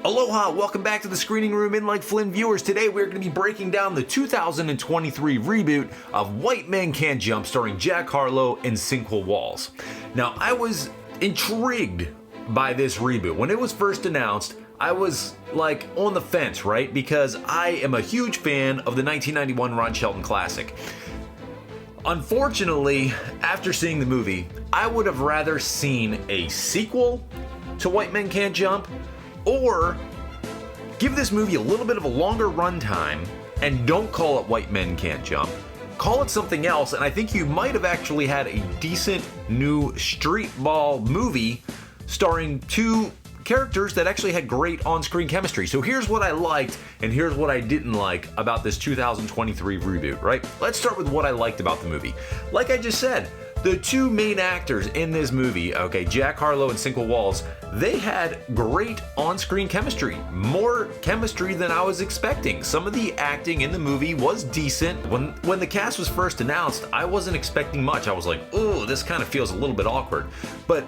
Aloha, welcome back to the Screening Room in Like Flynn viewers. Today we're going to be breaking down the 2023 reboot of White Men Can't Jump starring Jack Harlow and Cinco Walls. Now, I was intrigued by this reboot. When it was first announced, I was like on the fence, right? Because I am a huge fan of the 1991 Ron Shelton classic. Unfortunately, after seeing the movie, I would have rather seen a sequel to White Men Can't Jump, or give this movie a little bit of a longer runtime and don't call it White Men Can't Jump. Call it something else, and I think you might have actually had a decent new street ball movie starring two characters that actually had great on-screen chemistry. So here's what I liked and here's what I didn't like about this 2023 reboot, right? Let's start with what I liked about the movie. Like I just said, the two main actors in this movie, okay, Jack Harlow and Cinco Walls, they had great on-screen chemistry. More chemistry than I was expecting. Some of the acting in the movie was decent. When the cast was first announced, I wasn't expecting much. I was like, oh, this kind of feels a little bit awkward. But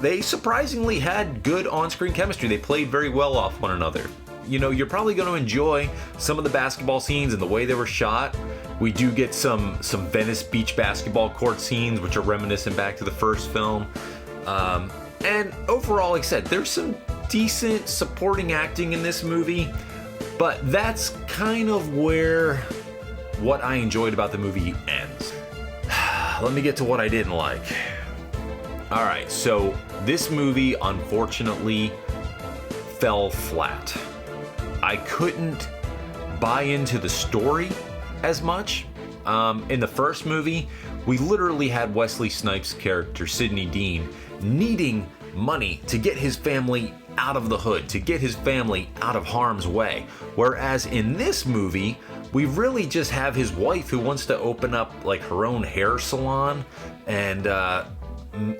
they surprisingly had good on-screen chemistry. They played very well off one another. You know, you're probably going to enjoy some of the basketball scenes and the way they were shot. We do get some Venice Beach basketball court scenes, which are reminiscent back to the first film. And overall, like I said, there's some decent supporting acting in this movie, but that's kind of where what I enjoyed about the movie ends. Let me get to what I didn't like. All right, so this movie unfortunately fell flat. I couldn't buy into the story as much. In the first movie, we literally had Wesley Snipes' character, Sidney Dean, needing money to get his family out of the hood, to get his family out of harm's way. Whereas in this movie, we really just have his wife who wants to open up like her own hair salon, and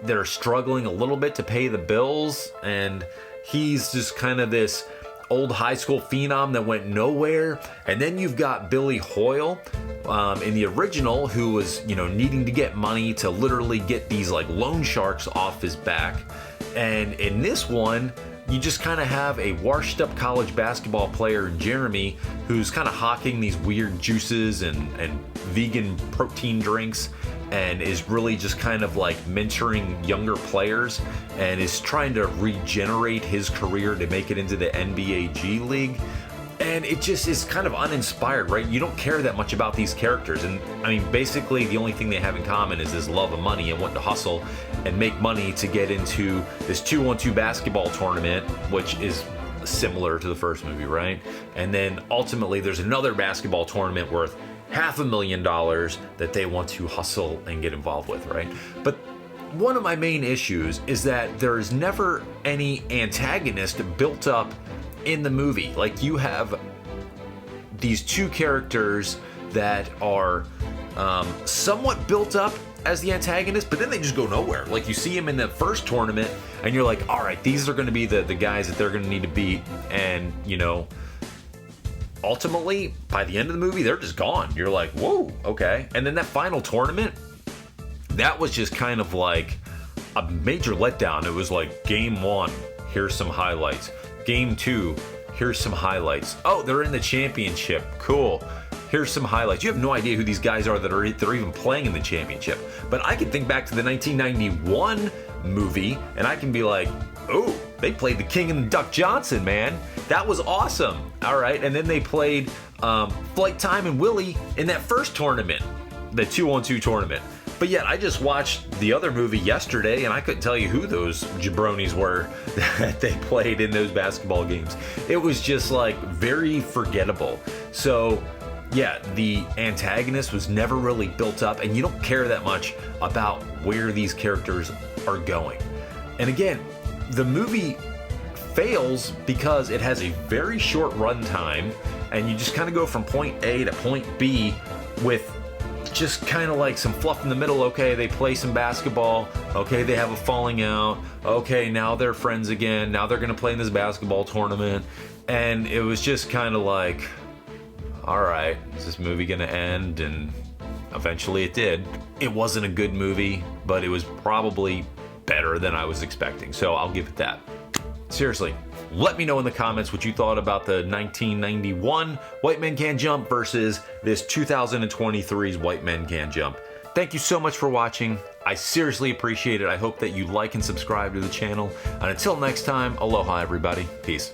they're struggling a little bit to pay the bills, and he's just kind of this old high school phenom that went nowhere. And then you've got Billy Hoyle in the original, who was, you know, needing to get money to literally get these like loan sharks off his back. And in this one, you just kind of have a washed up college basketball player, Jeremy, who's kind of hawking these weird juices and vegan protein drinks, and is really just kind of like mentoring younger players and is trying to regenerate his career to make it into the NBA G League. And it just is kind of uninspired, right? You don't care that much about these characters. And I mean, basically the only thing they have in common is this love of money and wanting to hustle and make money to get into this 2-on-2 basketball tournament, which is similar to the first movie, right? And then ultimately there's another basketball tournament worth $500,000 that they want to hustle and get involved with, right? But one of my main issues is that there's never any antagonist built up in the movie. Like, you have these two characters that are somewhat built up as the antagonist, but then they just go nowhere. Like, you see him in the first tournament and you're like, all right, these are going to be the guys that they're going to need to beat. And, you know, ultimately, by the end of the movie, they're just gone. You're like, whoa, okay. And then that final tournament, that was just kind of like a major letdown. It was like, game 1, here's some highlights. Game 2, here's some highlights. Oh, they're in the championship. Cool. Here's some highlights. You have no idea who these guys are that are even playing in the championship. But I can think back to the 1991 movie, and I can be like, oh, they played the King and the Duck Johnson, man. That was awesome. All right, and then they played Flight Time and Willie in that first tournament, the 2-on-2 tournament. But yet, I just watched the other movie yesterday, and I couldn't tell you who those jabronis were that they played in those basketball games. It was just like very forgettable. So yeah, the antagonist was never really built up, and you don't care that much about where these characters are going. And again, the movie fails because it has a very short runtime, and you just kind of go from point A to point B with just kind of like some fluff in the middle. Okay, they play some basketball. Okay, they have a falling out. Okay, now they're friends again. Now they're going to play in this basketball tournament. And it was just kind of like, all right, is this movie going to end? And eventually it did. It wasn't a good movie, but it was probably better than I was expecting. So I'll give it that. Seriously, Let me know in the comments what you thought about the 1991 White Men Can't Jump versus this 2023's White Men Can't Jump. Thank you so much for watching. I seriously appreciate it. I hope that you like and subscribe to the channel. And until next time, aloha everybody. Peace.